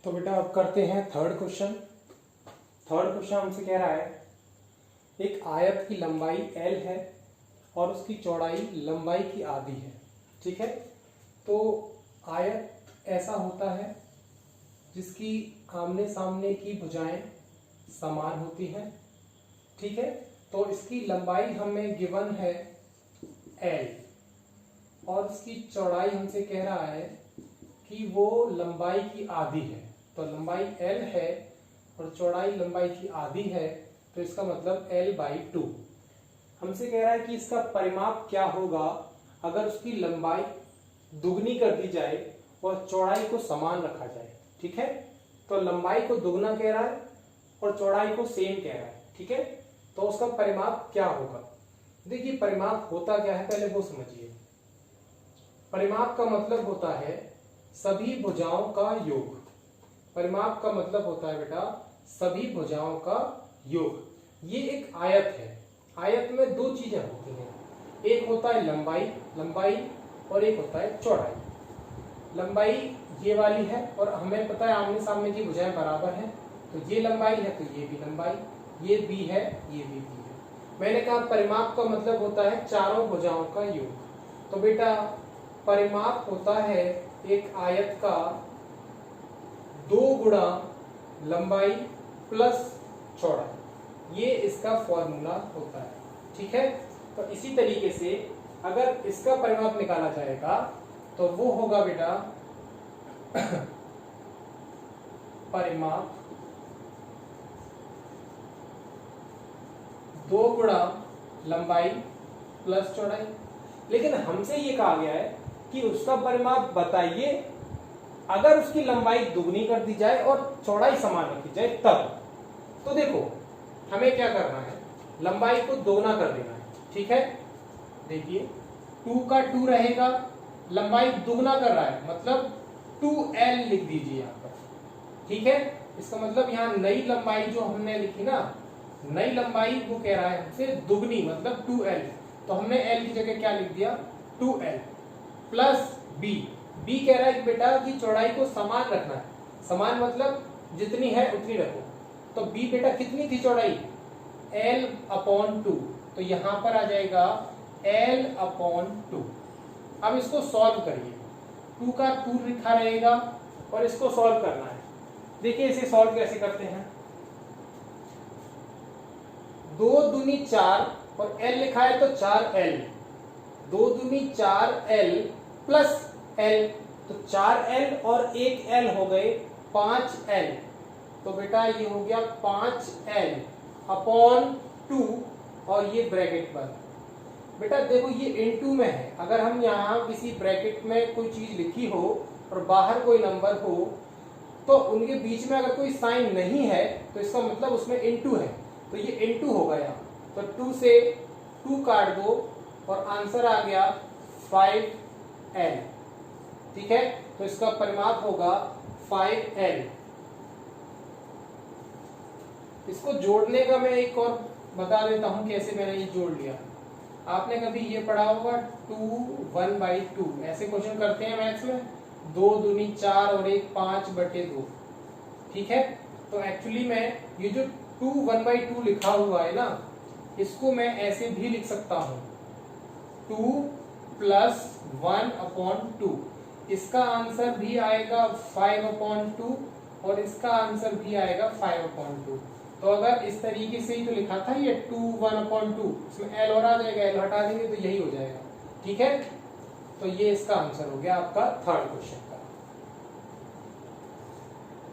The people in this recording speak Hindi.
तो बेटा अब करते हैं थर्ड क्वेश्चन। थर्ड क्वेश्चन हमसे कह रहा है एक आयत की लंबाई L है और उसकी चौड़ाई लंबाई की आधी है। ठीक है, तो आयत ऐसा होता है जिसकी आमने सामने की भुजाएं समान होती हैं। ठीक है, तो इसकी लंबाई हमें गिवन है L और इसकी चौड़ाई हमसे कह रहा है कि वो लंबाई की आधी है। तो लंबाई L है और चौड़ाई लंबाई की आधी है, तो इसका मतलब L/2। हमसे कह रहा है कि इसका परिमाप क्या होगा अगर उसकी लंबाई दुगनी कर दी जाए और चौड़ाई को समान रखा जाए। ठीक है, तो लंबाई को दुगना कह रहा है और चौड़ाई को सेम कह रहा है। ठीक है, तो उसका परिमाप क्या होगा। देखिए परिमाप होता क्या है पहले वो समझिए। परिमाप का मतलब होता है सभी भुजाओं का योग। परिमाप का मतलब होता है बेटा सभी भुजाओं का योग। ये एक आयत है। आयत में दो चीजें होती हैं, एक होता है लंबाई और एक होता है चौड़ाई। लंबाई ये वाली है और हमें पता है आमने सामने की भुजाएं बराबर हैं, तो ये लंबाई है तो ये भी लंबाई, ये बी है ये भी बी है। मैंने कहा परिमाप का मतलब होता है चारों भुजाओं का योग। तो बेटा परिमाप होता है एक आयत का 2 गुणा लंबाई प्लस चौड़ाई, ये इसका फॉर्मूला होता है। ठीक है, तो इसी तरीके से अगर इसका परिमाप निकाला जाएगा तो वो होगा बेटा परिमाप 2 गुणा लंबाई प्लस चौड़ाई। लेकिन हमसे ये कहा गया है कि उसका परिमाप बताइए अगर उसकी लंबाई दुगनी कर दी जाए और चौड़ाई समान रखी जाए तब। तो देखो हमें क्या करना है, लंबाई को दोगुना कर देना है। ठीक है, देखिए 2 का 2 रहेगा, लंबाई दुगना कर रहा है मतलब 2L लिख दीजिए यहाँ पर। ठीक है, इसका मतलब यहाँ नई लंबाई जो हमने लिखी ना, नई लंबाई वो कह रहा है हमसे दुगनी मतलब 2L, तो हमने L की जगह क्या लिख दिया 2L प्लस B। B कह रहा है कि बेटा की चौड़ाई को समान रखना है। समान मतलब जितनी है उतनी रखो। तो B बेटा कितनी थी चौड़ाई L/2, तो यहां पर आ जाएगा L/2। अब इसको सॉल्व करिए, 2 का 2 लिखा रहेगा और इसको सॉल्व करना है। देखिए इसे सॉल्व कैसे करते हैं, 2 दूनी 4 और L लिखा है तो 4L, 2 दूनी 4L प्लस L, तो 4L और 1L हो गए 5L। तो बेटा ये हो गया 5L/2 और ये ब्रैकेट पर। बेटा देखो ये इनटू में है, अगर हम यहाँ किसी ब्रैकेट में कोई चीज लिखी हो और बाहर कोई नंबर हो तो उनके बीच में अगर कोई साइन नहीं है तो इसका मतलब उसमें इनटू है, तो ये इनटू होगा यहाँ। तो 2 से 2 काट दो और आंसर आ गया 5L। ठीक है, तो इसका परिमाप होगा 5L। इसको जोड़ने का मैं एक और बता देता हूं कैसे मैंने ये जोड़ लिया। आपने कभी ये पढ़ा होगा 2 1/2, ऐसे क्वेश्चन करते हैं मैथ्स में, 2 दूनी 4 और 1 5/2। ठीक है, तो एक्चुअली मैं ये जो 2 1/2 लिखा हुआ है ना, इसको मैं ऐसे भी लिख सकता हूं 2 + 1/2। इसका आंसर भी आएगा 5/2 और इसका आंसर भी आएगा 5/2। तो अगर इस तरीके से ही तो लिखा था ये 2 1/2, इसमें L और आ जाएगा, L हटा देंगे तो यही हो जाएगा। ठीक है, तो ये इसका आंसर हो गया आपका थर्ड क्वेश्चन।